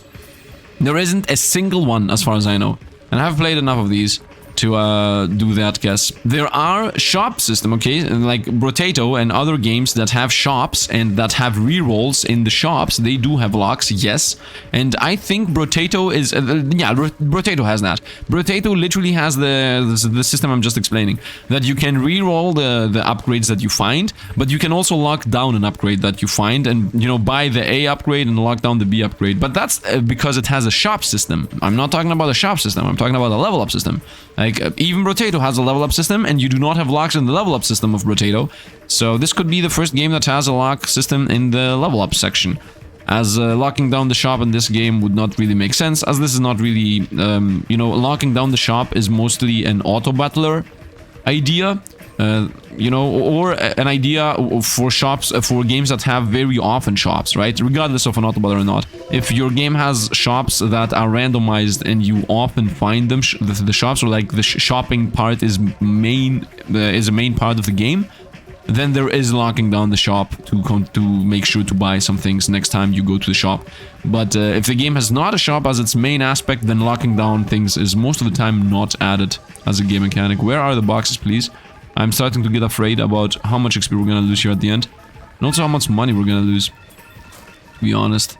There isn't a single one, as far as I know. And I've played enough of these to do that guess. There are shop system, okay, like Brotato and other games that have shops and that have rerolls in the shops. They do have locks, yes, and I think Brotato is yeah, Brotato has that. Brotato literally has the system I'm just explaining, that you can reroll the upgrades that you find, but you can also lock down an upgrade that you find, and you know, buy the A upgrade and lock down the B upgrade. But that's because it has a shop system. I'm not talking about a shop system, I'm talking about a level up system. Like, even Brotato has a level up system, and you do not have locks in the level up system of Brotato. So this could be the first game that has a lock system in the level up section. As locking down the shop in this game would not really make sense, as this is not really, you know, locking down the shop is mostly an Autobattler idea. You know, or an idea for shops, for games that have very often shops, right? Regardless of an Autobattler or not. If your game has shops that are randomized and you often find them, the shops, or like the shopping part is a main part of the game, then there is locking down the shop to make sure to buy some things next time you go to the shop. But if the game has not a shop as its main aspect, then locking down things is most of the time not added as a game mechanic. Where are the boxes, please? I'm starting to get afraid about how much XP we're gonna lose here at the end. And also how much money we're gonna lose. To be honest.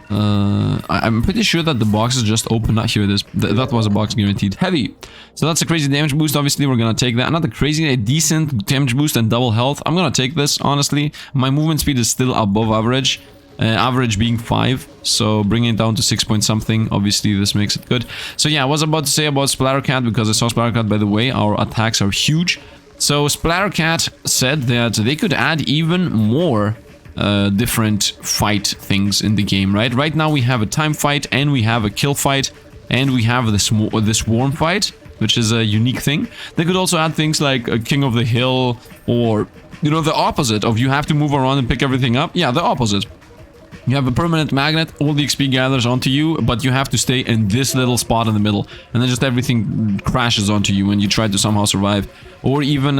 I'm pretty sure that the box is just open. Not here it is. That was a box guaranteed. Heavy. So that's a crazy damage boost. Obviously, we're gonna take that. Not a crazy, a decent damage boost and double health. I'm gonna take this, honestly. My movement speed is still above average. Average being 5, so bringing it down to 6 point something, obviously this makes it good. So yeah, I was about to say about Splattercat, because I saw Splattercat, by the way, our attacks are huge. So Splattercat said that they could add even more different fight things in the game, right? Right now we have a time fight, and we have a kill fight, and we have this swarm fight, which is a unique thing. They could also add things like a King of the Hill, or, you know, the opposite of you have to move around and pick everything up. Yeah, the opposite. You have a permanent magnet, all the XP gathers onto you, but you have to stay in this little spot in the middle, and then just everything crashes onto you and you try to somehow survive. Or even,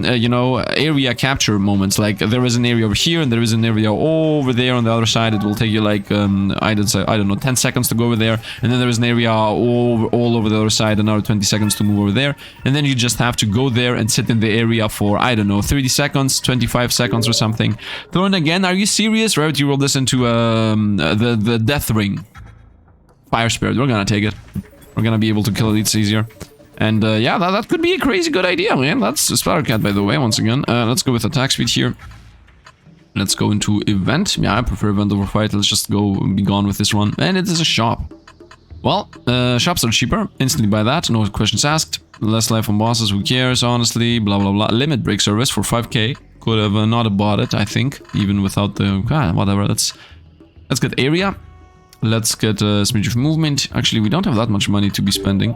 you know, area capture moments, like there is an area over here and there is an area over there on the other side. It will take you like, I don't know, 10 seconds to go over there, and then there is an area all over the other side, another 20 seconds to move over there, and then you just have to go there and sit in the area for, I don't know, 30 seconds, 25 seconds or something. Thrown again, are you serious? Right, you roll this into the Death Ring. Fire Spirit, we're gonna take it. We're gonna be able to kill elites easier. And yeah, that could be a crazy good idea, man. That's a Splattercat, by the way, once again. Let's go with attack speed here. Let's go into event. Yeah, I prefer event over fight. Let's just go and be gone with this one. And it is a shop. Well, shops are cheaper. Instantly buy that. No questions asked. Less life on bosses. Who cares, honestly? Blah, blah, blah. Limit break service for 5k. Could have not bought it, I think. Even without the... whatever. Let's get area. Let's get smidge of movement. Actually, we don't have that much money to be spending.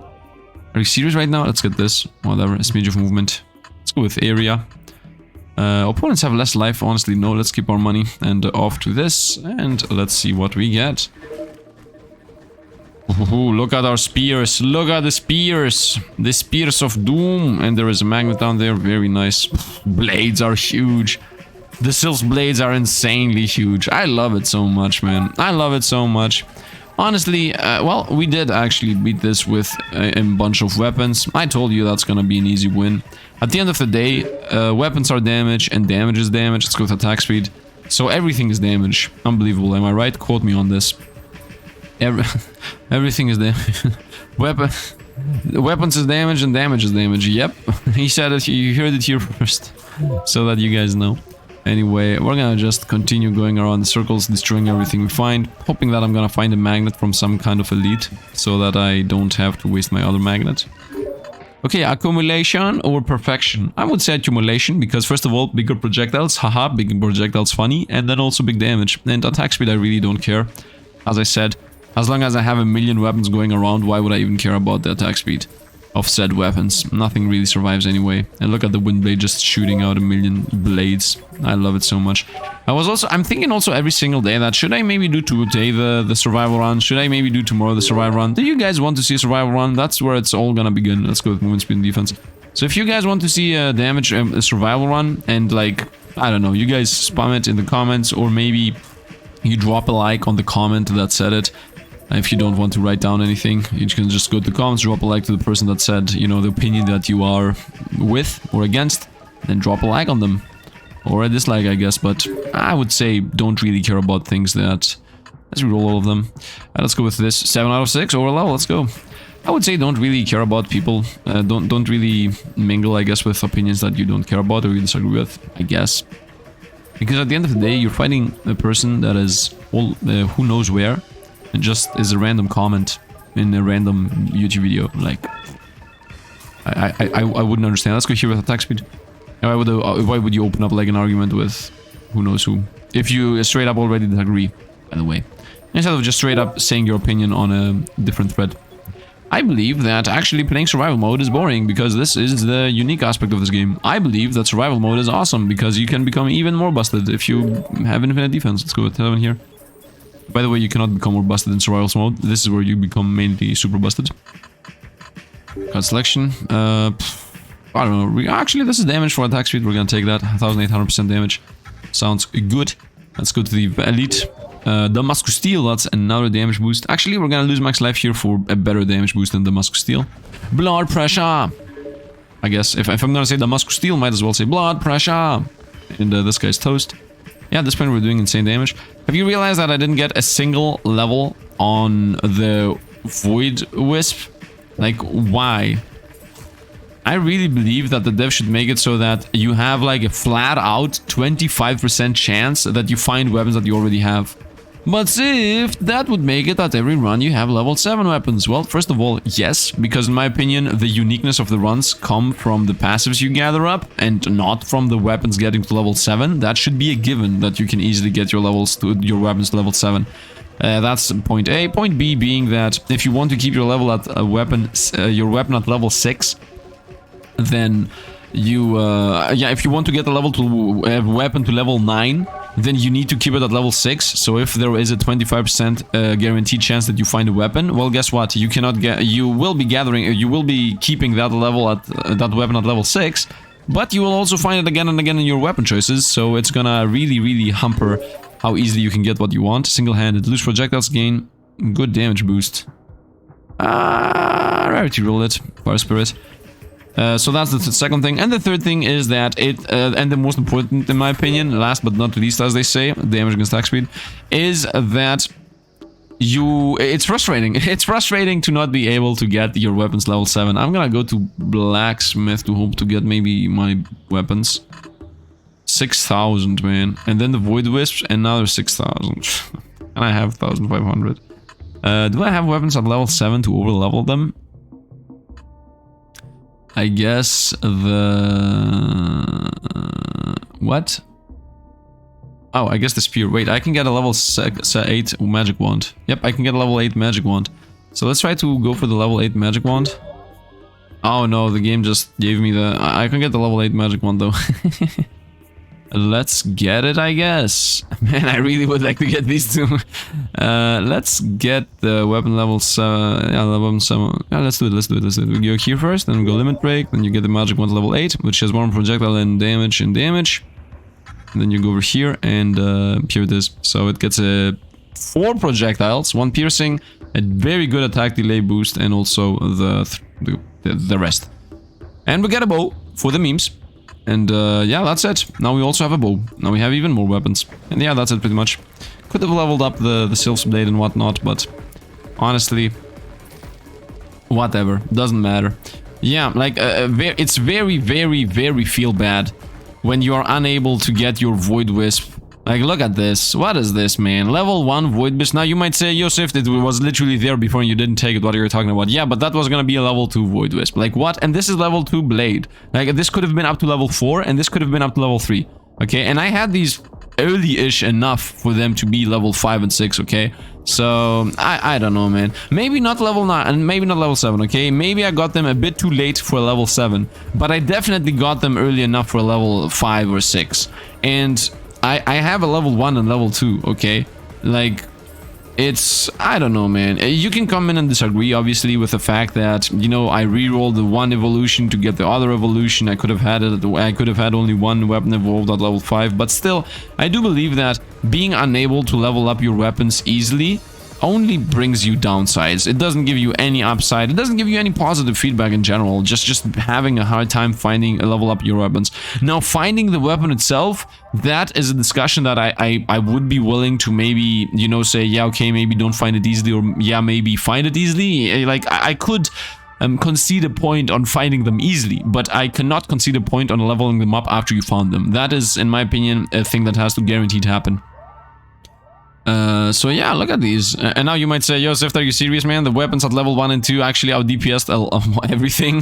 Are you serious right now? Let's get this. Whatever, a smidge of movement. Let's go with area. Opponents have less life, honestly. No, let's keep our money. And off to this. And let's see what we get. Ooh, look at our spears. Look at the spears. The spears of doom. And there is a magnet down there. Very nice. Blades are huge. The Sylph's blades are insanely huge. I love it so much, man. I love it so much. Honestly, well, we did actually beat this with a bunch of weapons. I told you that's gonna be an easy win. At the end of the day, weapons are damage and damage is damage. Let's go with attack speed. So everything is damage. Unbelievable, am I right? Quote me on this. Everything is damage. Weapons is damage and damage is damage. Yep, he said it. You heard it here first, so that you guys know. Anyway, we're gonna just continue going around the circles, destroying everything we find, hoping that I'm gonna find a magnet from some kind of elite, so that I don't have to waste my other magnet. Okay, accumulation or perfection? I would say accumulation, because first of all, bigger projectiles, haha, big projectiles funny, and then also big damage. And attack speed I really don't care. As I said, as long as I have a million weapons going around, why would I even care about the attack speed of said weapons? Nothing really survives anyway. And look at the wind blade just shooting out a million blades. I love it so much. I'm thinking also every single day that should I maybe do today the survival run? Should I maybe do tomorrow the survival run? Do you guys want to see a survival run? That's where it's all gonna begin. Let's go with movement speed and defense. So if you guys want to see a damage a survival run, and like, I don't know, you guys spam it in the comments, or maybe you drop a like on the comment that said it. If you don't want to write down anything, you can just go to the comments, drop a like to the person that said, you know, the opinion that you are with or against, then drop a like on them. Or a dislike, I guess, but I would say don't really care about things that... Let's reroll all of them. Let's go with this. 7 out of 6, over level, let's go. I would say don't really care about people. Don't really mingle, I guess, with opinions that you don't care about or you disagree with, I guess. Because at the end of the day, you're fighting a person that is all who knows where. It just is a random comment in a random YouTube video. Like, I wouldn't understand. Let's go here with attack speed. Why would you open up like an argument with who knows who? If you straight up already disagree, by the way. Instead of just straight up saying your opinion on a different thread. I believe that actually playing survival mode is boring because this is the unique aspect of this game. I believe that survival mode is awesome because you can become even more busted if you have infinite defense. Let's go with 7 here. By the way, you cannot become more busted in survival mode. This is where you become mainly super busted. Card selection. I don't know. Actually, this is damage for attack speed. We're gonna take that. 1800% damage. Sounds good. Let's go to the elite. Damascus Steel. That's another damage boost. Actually, we're gonna lose max life here for a better damage boost than Damascus Steel. Blood pressure. I guess if I'm gonna say Damascus Steel, might as well say blood pressure. And this guy's toast. Yeah, at this point we're doing insane damage. Have you realized that I didn't get a single level on the Void Wisp? Like, why? I really believe that the dev should make it so that you have like a flat out 25% chance that you find weapons that you already have. But Sifd, that would make it that every run you have level 7 weapons. Well, first of all, yes, because in my opinion, the uniqueness of the runs come from the passives you gather up and not from the weapons getting to level 7. That should be a given that you can easily get your weapons to level 7. That's point A. Point B being that if you want to keep your level at your weapon at level 6, then you if you want to get a weapon to level 9, then you need to keep it at level 6. So if there is a 25% guaranteed chance that you find a weapon, well, guess what? You will be keeping that level at that weapon at level 6, but you will also find it again and again in your weapon choices. So it's gonna really hamper how easily you can get what you want. Single-handed, loose projectiles gain good damage boost. Rarity roulette, fire spirit. So that's the second thing. And the third thing is that and the most important in my opinion, last but not least as they say, damage against attack speed, is that it's frustrating. It's frustrating to not be able to get your weapons level 7. I'm gonna go to blacksmith to hope to get maybe my weapons. 6,000, man. And then the void wisps, another 6,000. And I have 1,500. Do I have weapons at level 7 to over level them? I guess what? Oh, I guess the spear. Wait, I can get a level 8 magic wand. Yep, I can get a level 8 magic wand. So let's try to go for the level 8 magic wand. Oh no, the game just gave me the... I can get the level 8 magic wand though. Let's get it, I guess. Man, I really would like to get these two. Let's get the weapon level 7. Yeah, level 7. Yeah, let's do it. We go here first, then we go limit break, then you get the magic one level 8, which has one projectile and damage. And then you go over here, and here it is. So it gets 4 projectiles, 1 piercing, a very good attack delay boost, and also the rest. And we get a bow for the memes. And yeah, that's it. Now we also have a bow. Now we have even more weapons. And yeah, that's it pretty much. Could have leveled up the Sylph's Blade and whatnot, but honestly, whatever. Doesn't matter. Yeah, like, it's very feel bad when you are unable to get your Void Wisp. Like, look at this. What is this, man? Level 1 Void Wisp. Now, you might say, yo, Sifd, it was literally there before and you didn't take it. What are you talking about? Yeah, but that was gonna be a level 2 Void Wisp. Like, what? And this is level 2 Blade. Like, this could have been up to level 4, and this could have been up to level 3. Okay? And I had these early-ish enough for them to be level 5 and 6, okay? So, I don't know, man. Maybe not level 9, and maybe not level 7, okay? Maybe I got them a bit too late for level 7. But I definitely got them early enough for level 5 or 6. And... I have a level 1 and level 2, okay? Like, it's... I don't know, man. You can come in and disagree, obviously, with the fact that, you know, I rerolled the 1 evolution to get the other evolution. I could have had only 1 weapon evolved at level 5, but still, I do believe that being unable to level up your weapons easily only brings you downsides. It doesn't give you any upside. It doesn't give you any positive feedback in general. Just having a hard time finding a level up your weapons. Now, finding the weapon itself, that is a discussion that I would be willing to maybe, you know, say, yeah, okay, maybe don't find it easily, or yeah, maybe find it easily. Like, I could concede a point on finding them easily, but I cannot concede a point on leveling them up after you found them. That is, in my opinion, a thing that has to guaranteed happen. So yeah, look at these. And now you might say, yo, Sifd, are you serious, man? The weapons at level 1 and 2 actually out DPS'd everything.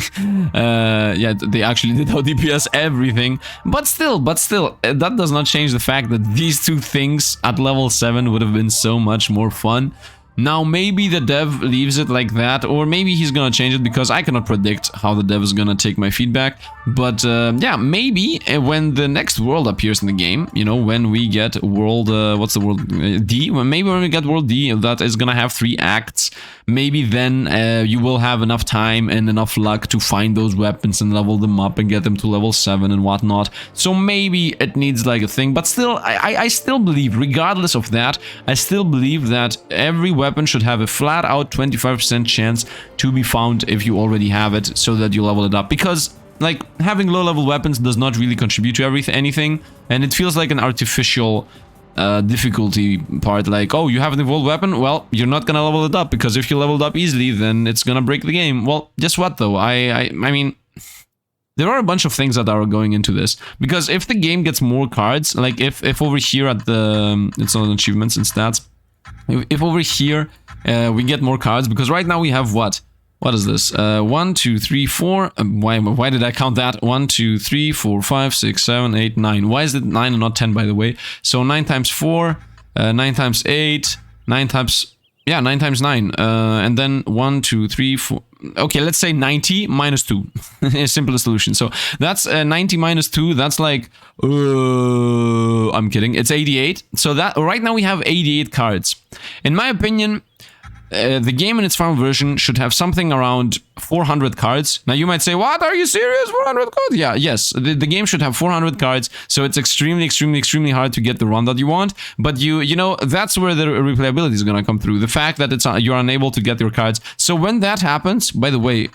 Yeah, they actually did out DPS everything. But still, that does not change the fact that these two things at level 7 would have been so much more fun. Now, maybe the dev leaves it like that, or maybe he's gonna change it, because I cannot predict how the dev is gonna take my feedback. But yeah, maybe when the next world appears in the game, you know, when we get world, what's the world, D? Maybe when we get world D, that is gonna have 3 acts, maybe then you will have enough time and enough luck to find those weapons and level them up and get them to level 7 and whatnot. So maybe it needs like a thing, but still, I still believe, regardless of that, I still believe that every weapon should have a flat out 25% chance to be found if you already have it, so that you level it up. Because like, having low-level weapons does not really contribute to anything, and it feels like an artificial difficulty part. Like, oh, you have an evolved weapon? Well, you're not gonna level it up, because if you leveled up easily, then it's gonna break the game. Well, guess what, though? I mean, there are a bunch of things that are going into this, because if the game gets more cards, like if over here at the it's on achievements and stats, if over here we get more cards, because right now we have what is this? 1, 2, 3, 4. Why did I count that? 1, 2, 3, 4, 5, 6, 7, 8, 9. Why is it 9 and not 10, by the way? So 9 times 4, 9 times 8, 9 times... Yeah, 9 times 9. And then 1, 2, 3, 4... Okay, let's say 90 minus 2. Simplest solution. So that's 90 minus 2. That's like... I'm kidding. It's 88. So that right now we have 88 cards. In my opinion... the game in its final version should have something around 400 cards. Now you might say, what, are you serious? 400 cards? Yeah, yes, the game should have 400 cards, so it's extremely hard to get the run that you want, but you know, that's where the replayability is gonna come through, the fact that it's you're unable to get your cards. So when that happens, by the way,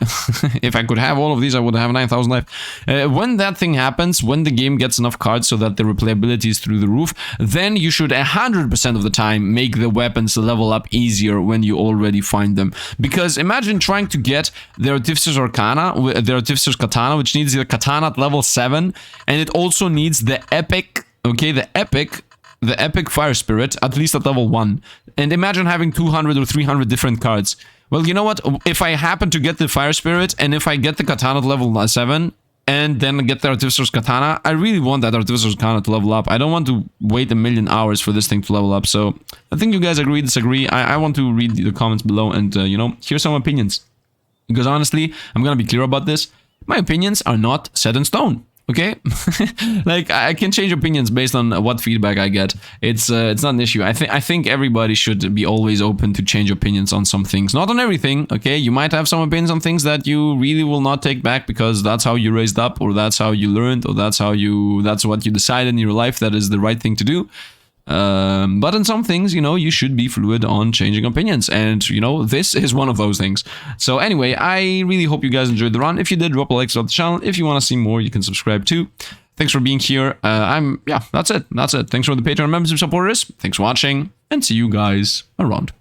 if I could have all of these, I would have 9,000 life. When that thing happens, when the game gets enough cards so that the replayability is through the roof, then you should 100% of the time make the weapons level up easier when you already find them. Because imagine trying to get the Artificer's Katana, which needs the Katana at level 7, and it also needs the Epic, okay, the Epic Fire Spirit, at least at level 1. And imagine having 200 or 300 different cards. Well, you know what? If I happen to get the Fire Spirit, and if I get the Katana at level 7, and then get the Artificer's Katana, I really want that Artificer's Katana to level up. I don't want to wait a million hours for this thing to level up. So I think you guys agree, disagree. I want to read the comments below and, you know, hear some opinions. Because honestly, I'm gonna be clear about this. My opinions are not set in stone. Okay? Like, I can change opinions based on what feedback I get. It's not an issue. I think everybody should be always open to change opinions on some things. Not on everything, okay? You might have some opinions on things that you really will not take back because that's how you raised up, or that's how you learned, or that's what you decided in your life that is the right thing to do. But in some things, you know, you should be fluid on changing opinions, and you know, this is one of those things. So anyway, I really hope you guys enjoyed the run. If you did, drop a like, subscribe to the channel. If you want to see more, you can subscribe too. Thanks for being here. Yeah, that's it. Thanks for the Patreon members and supporters. Thanks for watching, and see you guys around.